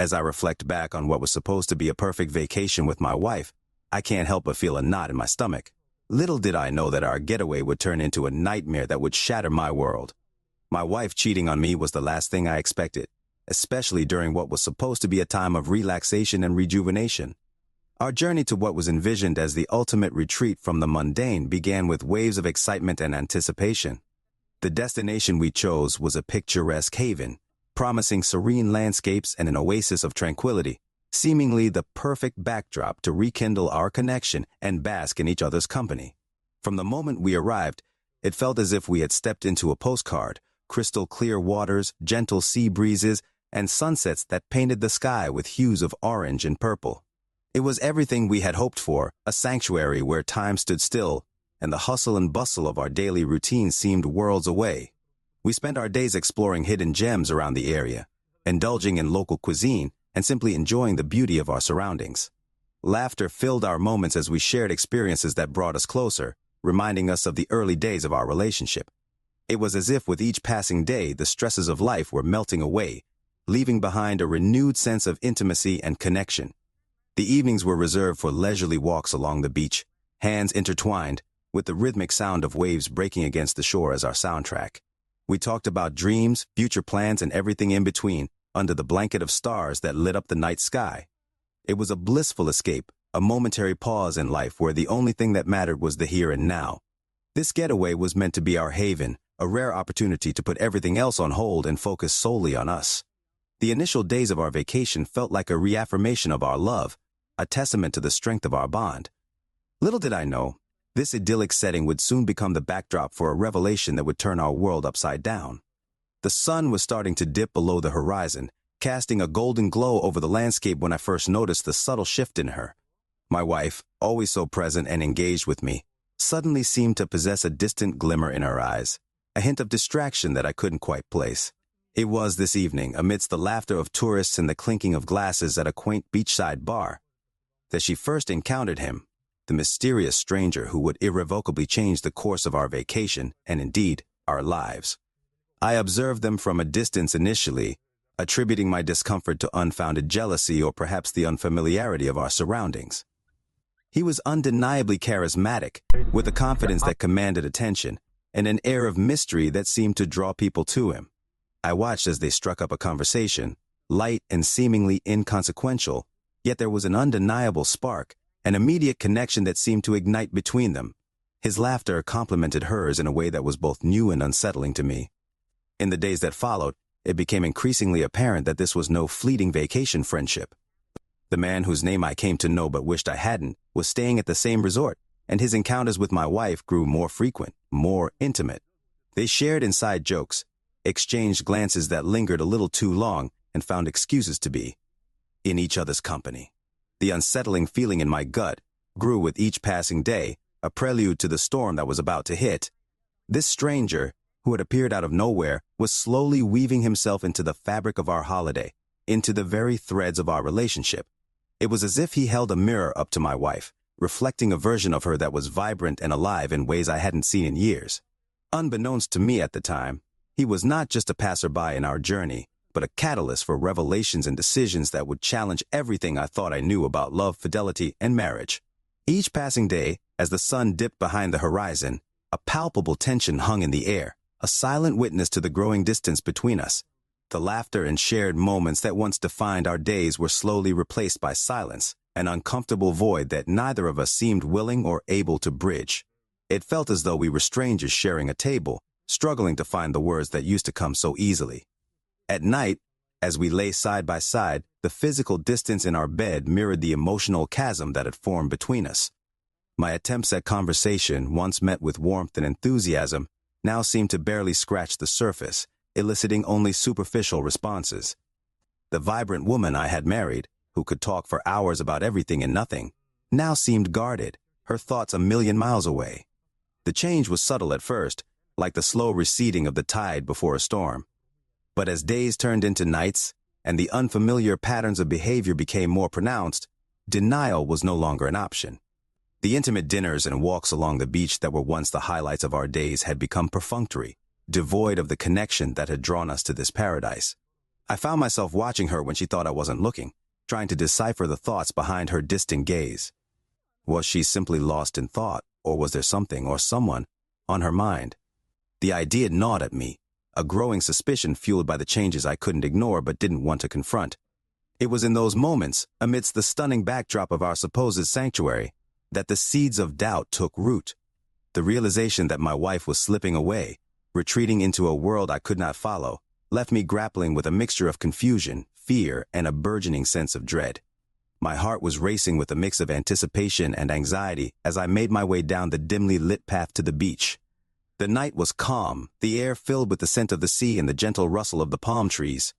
As I reflect back on what was supposed to be a perfect vacation with my wife, I can't help but feel a knot in my stomach. Little did I know that our getaway would turn into a nightmare that would shatter my world. My wife cheating on me was the last thing I expected, especially during what was supposed to be a time of relaxation and rejuvenation. Our journey to what was envisioned as the ultimate retreat from the mundane began with waves of excitement and anticipation. The destination we chose was a picturesque haven, promising serene landscapes and an oasis of tranquility, seemingly the perfect backdrop to rekindle our connection and bask in each other's company. From the moment we arrived, it felt as if we had stepped into a postcard, crystal clear waters, gentle sea breezes, and sunsets that painted the sky with hues of orange and purple. It was everything we had hoped for, a sanctuary where time stood still, and the hustle and bustle of our daily routine seemed worlds away. We spent our days exploring hidden gems around the area, indulging in local cuisine, and simply enjoying the beauty of our surroundings. Laughter filled our moments as we shared experiences that brought us closer, reminding us of the early days of our relationship. It was as if with each passing day, the stresses of life were melting away, leaving behind a renewed sense of intimacy and connection. The evenings were reserved for leisurely walks along the beach, hands intertwined, with the rhythmic sound of waves breaking against the shore as our soundtrack. We talked about dreams, future plans, and everything in between, under the blanket of stars that lit up the night sky. It was a blissful escape, a momentary pause in life where the only thing that mattered was the here and now. This getaway was meant to be our haven, a rare opportunity to put everything else on hold and focus solely on us. The initial days of our vacation felt like a reaffirmation of our love, a testament to the strength of our bond. Little did I know, this idyllic setting would soon become the backdrop for a revelation that would turn our world upside down. The sun was starting to dip below the horizon, casting a golden glow over the landscape when I first noticed the subtle shift in her. My wife, always so present and engaged with me, suddenly seemed to possess a distant glimmer in her eyes, a hint of distraction that I couldn't quite place. It was this evening, amidst the laughter of tourists and the clinking of glasses at a quaint beachside bar, that she first encountered him, the mysterious stranger who would irrevocably change the course of our vacation and indeed our lives. I observed them from a distance initially, attributing my discomfort to unfounded jealousy or perhaps the unfamiliarity of our surroundings. He was undeniably charismatic, with a confidence that commanded attention, and an air of mystery that seemed to draw people to him. I watched as they struck up a conversation, light and seemingly inconsequential, yet there was an undeniable spark, an immediate connection that seemed to ignite between them. His laughter complemented hers in a way that was both new and unsettling to me. In the days that followed, it became increasingly apparent that this was no fleeting vacation friendship. The man whose name I came to know but wished I hadn't was staying at the same resort, and his encounters with my wife grew more frequent, more intimate. They shared inside jokes, exchanged glances that lingered a little too long, and found excuses to be in each other's company. The unsettling feeling in my gut grew with each passing day, a prelude to the storm that was about to hit. This stranger, who had appeared out of nowhere, was slowly weaving himself into the fabric of our holiday, into the very threads of our relationship. It was as if he held a mirror up to my wife, reflecting a version of her that was vibrant and alive in ways I hadn't seen in years. Unbeknownst to me at the time, he was not just a passerby in our journey, but a catalyst for revelations and decisions that would challenge everything I thought I knew about love, fidelity, and marriage. Each passing day, as the sun dipped behind the horizon, a palpable tension hung in the air, a silent witness to the growing distance between us. The laughter and shared moments that once defined our days were slowly replaced by silence, an uncomfortable void that neither of us seemed willing or able to bridge. It felt as though we were strangers sharing a table, struggling to find the words that used to come so easily. At night, as we lay side by side, the physical distance in our bed mirrored the emotional chasm that had formed between us. My attempts at conversation, once met with warmth and enthusiasm, now seemed to barely scratch the surface, eliciting only superficial responses. The vibrant woman I had married, who could talk for hours about everything and nothing, now seemed guarded, her thoughts a million miles away. The change was subtle at first, like the slow receding of the tide before a storm. But as days turned into nights, and the unfamiliar patterns of behavior became more pronounced, denial was no longer an option. The intimate dinners and walks along the beach that were once the highlights of our days had become perfunctory, devoid of the connection that had drawn us to this paradise. I found myself watching her when she thought I wasn't looking, trying to decipher the thoughts behind her distant gaze. Was she simply lost in thought, or was there something or someone on her mind? The idea gnawed at me, a growing suspicion fueled by the changes I couldn't ignore but didn't want to confront. It was in those moments, amidst the stunning backdrop of our supposed sanctuary, that the seeds of doubt took root. The realization that my wife was slipping away, retreating into a world I could not follow, left me grappling with a mixture of confusion, fear, and a burgeoning sense of dread. My heart was racing with a mix of anticipation and anxiety as I made my way down the dimly lit path to the beach. The night was calm, the air filled with the scent of the sea and the gentle rustle of the palm trees.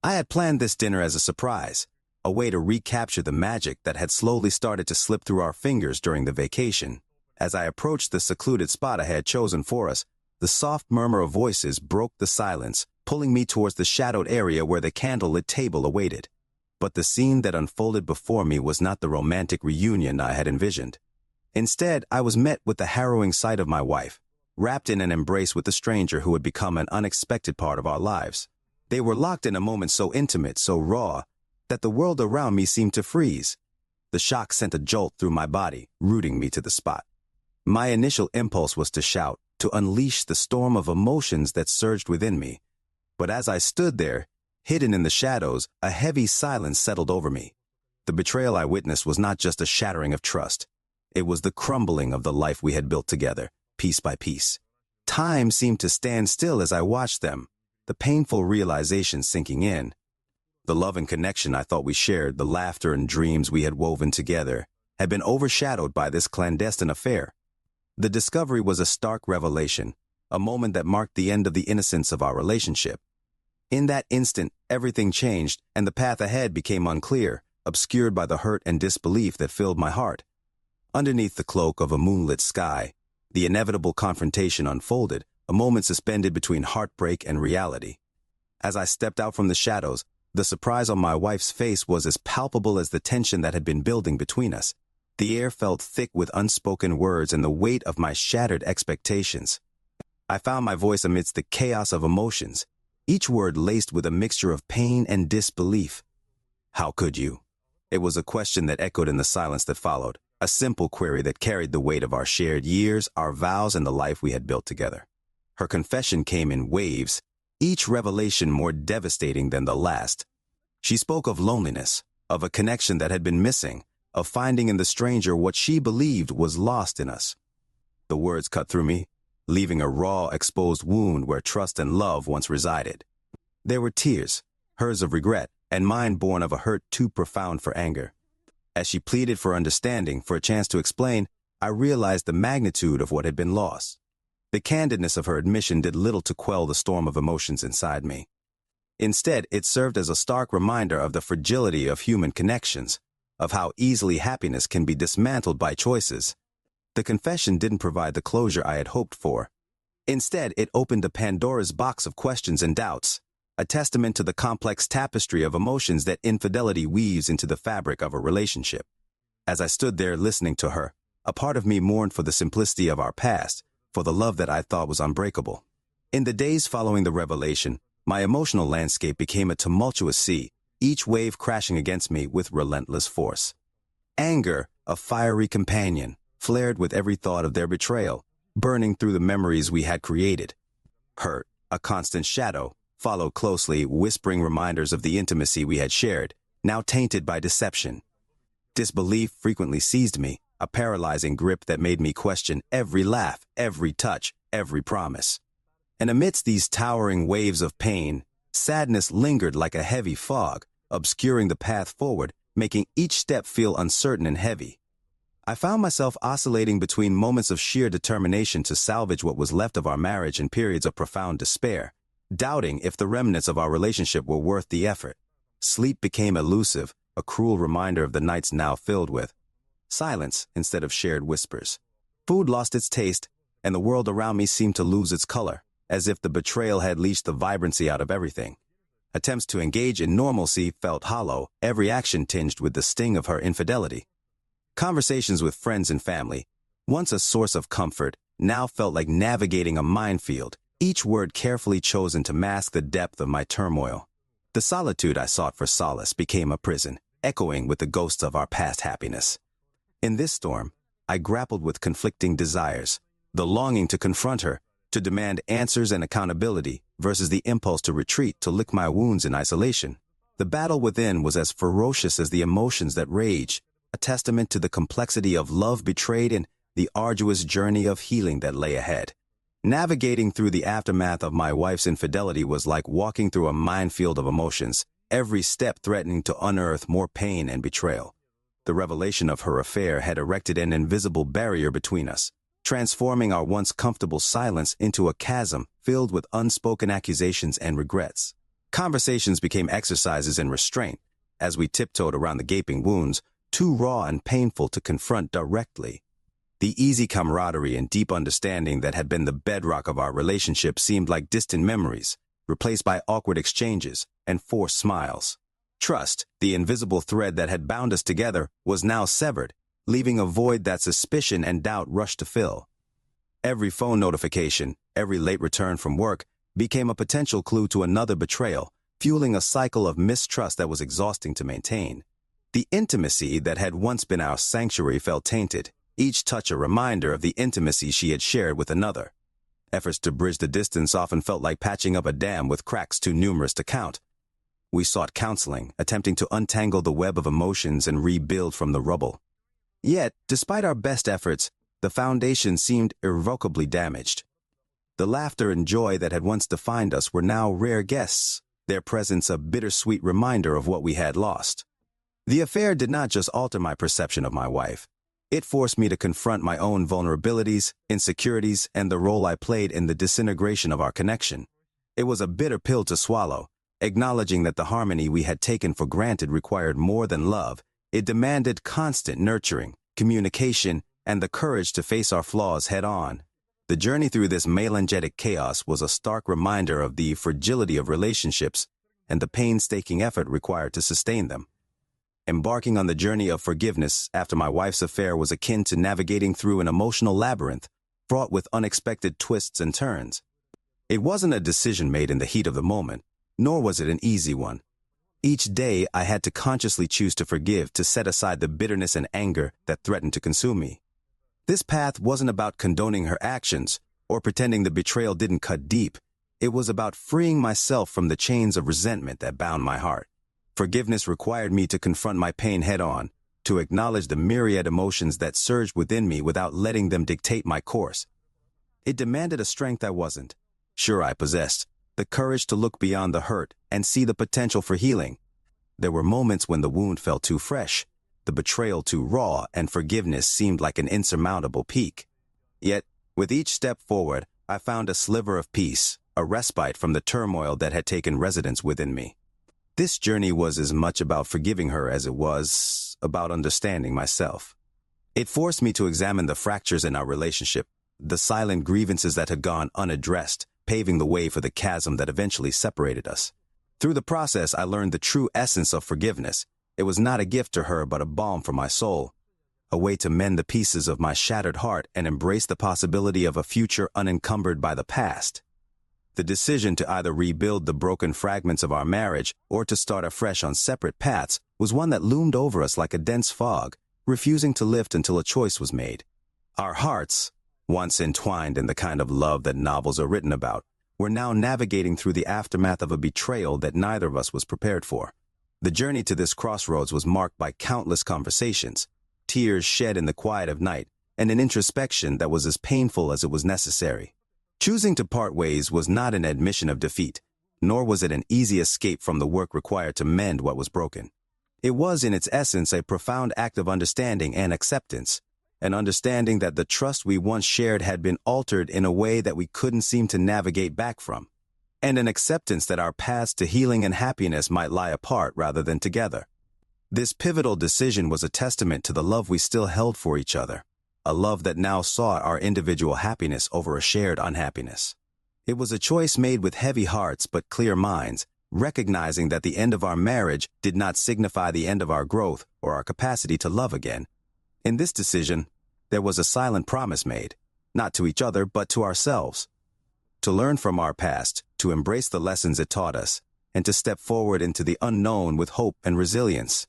I had planned this dinner as a surprise, a way to recapture the magic that had slowly started to slip through our fingers during the vacation. As I approached the secluded spot I had chosen for us, the soft murmur of voices broke the silence, pulling me towards the shadowed area where the candlelit table awaited. But the scene that unfolded before me was not the romantic reunion I had envisioned. Instead, I was met with the harrowing sight of my wife, wrapped in an embrace with a stranger who had become an unexpected part of our lives. They were locked in a moment so intimate, so raw, that the world around me seemed to freeze. The shock sent a jolt through my body, rooting me to the spot. My initial impulse was to shout, to unleash the storm of emotions that surged within me. But as I stood there, hidden in the shadows, a heavy silence settled over me. The betrayal I witnessed was not just a shattering of trust. It was the crumbling of the life we had built together, piece by piece. Time seemed to stand still as I watched them, the painful realization sinking in. The love and connection I thought we shared, the laughter and dreams we had woven together, had been overshadowed by this clandestine affair. The discovery was a stark revelation, a moment that marked the end of the innocence of our relationship. In that instant, everything changed, and the path ahead became unclear, obscured by the hurt and disbelief that filled my heart. Underneath the cloak of a moonlit sky, the inevitable confrontation unfolded, a moment suspended between heartbreak and reality. As I stepped out from the shadows, the surprise on my wife's face was as palpable as the tension that had been building between us. The air felt thick with unspoken words and the weight of my shattered expectations. I found my voice amidst the chaos of emotions, each word laced with a mixture of pain and disbelief. How could you? It was a question that echoed in the silence that followed, a simple query that carried the weight of our shared years, our vows, and the life we had built together. Her confession came in waves, each revelation more devastating than the last. She spoke of loneliness, of a connection that had been missing, of finding in the stranger what she believed was lost in us. The words cut through me, leaving a raw, exposed wound where trust and love once resided. There were tears, hers of regret, and mine born of a hurt too profound for anger. As she pleaded for understanding, for a chance to explain, I realized the magnitude of what had been lost. The candidness of her admission did little to quell the storm of emotions inside me. Instead, it served as a stark reminder of the fragility of human connections, of how easily happiness can be dismantled by choices. The confession didn't provide the closure I had hoped for. Instead, it opened a Pandora's box of questions and doubts, a testament to the complex tapestry of emotions that infidelity weaves into the fabric of a relationship. As I stood there listening to her, a part of me mourned for the simplicity of our past, for the love that I thought was unbreakable. In the days following the revelation, my emotional landscape became a tumultuous sea, each wave crashing against me with relentless force. Anger, a fiery companion, flared with every thought of their betrayal, burning through the memories we had created. Hurt, a constant shadow, followed closely, whispering reminders of the intimacy we had shared, now tainted by deception. Disbelief frequently seized me, a paralyzing grip that made me question every laugh, every touch, every promise. And amidst these towering waves of pain, sadness lingered like a heavy fog, obscuring the path forward, making each step feel uncertain and heavy. I found myself oscillating between moments of sheer determination to salvage what was left of our marriage and periods of profound despair, doubting if the remnants of our relationship were worth the effort. Sleep became elusive, a cruel reminder of the nights now filled with silence instead of shared whispers. Food lost its taste, and the world around me seemed to lose its color, as if the betrayal had leached the vibrancy out of everything. Attempts to engage in normalcy felt hollow, every action tinged with the sting of her infidelity. Conversations with friends and family, once a source of comfort, now felt like navigating a minefield, each word carefully chosen to mask the depth of my turmoil. The solitude I sought for solace became a prison, echoing with the ghosts of our past happiness. In this storm, I grappled with conflicting desires, the longing to confront her, to demand answers and accountability, versus the impulse to retreat to lick my wounds in isolation. The battle within was as ferocious as the emotions that rage, a testament to the complexity of love betrayed and the arduous journey of healing that lay ahead. Navigating through the aftermath of my wife's infidelity was like walking through a minefield of emotions, every step threatening to unearth more pain and betrayal. The revelation of her affair had erected an invisible barrier between us, transforming our once comfortable silence into a chasm filled with unspoken accusations and regrets. Conversations became exercises in restraint, as we tiptoed around the gaping wounds, too raw and painful to confront directly. The easy camaraderie and deep understanding that had been the bedrock of our relationship seemed like distant memories, replaced by awkward exchanges and forced smiles. Trust, the invisible thread that had bound us together, was now severed, leaving a void that suspicion and doubt rushed to fill. Every phone notification, every late return from work, became a potential clue to another betrayal, fueling a cycle of mistrust that was exhausting to maintain. The intimacy that had once been our sanctuary felt tainted, each touch a reminder of the intimacy she had shared with another. Efforts to bridge the distance often felt like patching up a dam with cracks too numerous to count. We sought counseling, attempting to untangle the web of emotions and rebuild from the rubble. Yet, despite our best efforts, the foundation seemed irrevocably damaged. The laughter and joy that had once defined us were now rare guests, their presence a bittersweet reminder of what we had lost. The affair did not just alter my perception of my wife. It forced me to confront my own vulnerabilities, insecurities, and the role I played in the disintegration of our connection. It was a bitter pill to swallow, acknowledging that the harmony we had taken for granted required more than love. It demanded constant nurturing, communication, and the courage to face our flaws head-on. The journey through this melangetic chaos was a stark reminder of the fragility of relationships and the painstaking effort required to sustain them. Embarking on the journey of forgiveness after my wife's affair was akin to navigating through an emotional labyrinth, fraught with unexpected twists and turns. It wasn't a decision made in the heat of the moment, nor was it an easy one. Each day I had to consciously choose to forgive, to set aside the bitterness and anger that threatened to consume me. This path wasn't about condoning her actions or pretending the betrayal didn't cut deep. It was about freeing myself from the chains of resentment that bound my heart. Forgiveness required me to confront my pain head-on, to acknowledge the myriad emotions that surged within me without letting them dictate my course. It demanded a strength I wasn't sure I possessed, the courage to look beyond the hurt and see the potential for healing. There were moments when the wound felt too fresh, the betrayal too raw, and forgiveness seemed like an insurmountable peak. Yet, with each step forward, I found a sliver of peace, a respite from the turmoil that had taken residence within me. This journey was as much about forgiving her as it was about understanding myself. It forced me to examine the fractures in our relationship, the silent grievances that had gone unaddressed, paving the way for the chasm that eventually separated us. Through the process, I learned the true essence of forgiveness. It was not a gift to her, but a balm for my soul, a way to mend the pieces of my shattered heart and embrace the possibility of a future unencumbered by the past. The decision to either rebuild the broken fragments of our marriage or to start afresh on separate paths was one that loomed over us like a dense fog, refusing to lift until a choice was made. Our hearts, once entwined in the kind of love that novels are written about, were now navigating through the aftermath of a betrayal that neither of us was prepared for. The journey to this crossroads was marked by countless conversations, tears shed in the quiet of night, and an introspection that was as painful as it was necessary. Choosing to part ways was not an admission of defeat, nor was it an easy escape from the work required to mend what was broken. It was, in its essence, a profound act of understanding and acceptance, an understanding that the trust we once shared had been altered in a way that we couldn't seem to navigate back from, and an acceptance that our paths to healing and happiness might lie apart rather than together. This pivotal decision was a testament to the love we still held for each other, a love that now sought our individual happiness over a shared unhappiness. It was a choice made with heavy hearts but clear minds, recognizing that the end of our marriage did not signify the end of our growth or our capacity to love again. In this decision, there was a silent promise made, not to each other but to ourselves, to learn from our past, to embrace the lessons it taught us, and to step forward into the unknown with hope and resilience.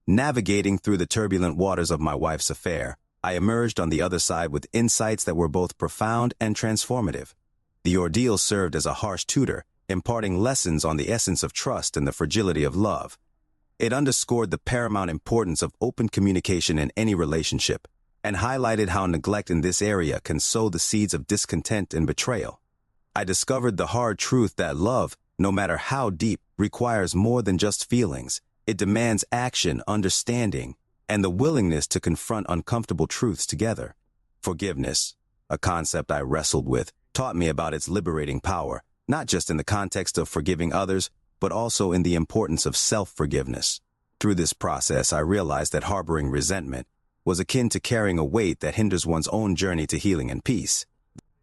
Navigating through the turbulent waters of my wife's affair, I emerged on the other side with insights that were both profound and transformative. The ordeal served as a harsh tutor, imparting lessons on the essence of trust and the fragility of love. It underscored the paramount importance of open communication in any relationship, and highlighted how neglect in this area can sow the seeds of discontent and betrayal. I discovered the hard truth that love, no matter how deep, requires more than just feelings. It demands action, understanding, and the willingness to confront uncomfortable truths together. Forgiveness, a concept I wrestled with, taught me about its liberating power, not just in the context of forgiving others, but also in the importance of self-forgiveness. Through this process, I realized that harboring resentment was akin to carrying a weight that hinders one's own journey to healing and peace.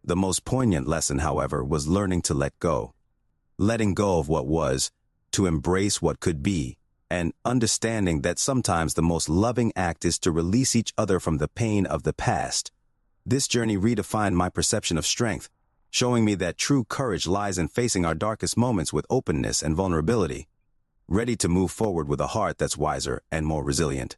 The most poignant lesson, however, was learning to let go. Letting go of what was, to embrace what could be, and understanding that sometimes the most loving act is to release each other from the pain of the past. This journey redefined my perception of strength, showing me that true courage lies in facing our darkest moments with openness and vulnerability, ready to move forward with a heart that's wiser and more resilient.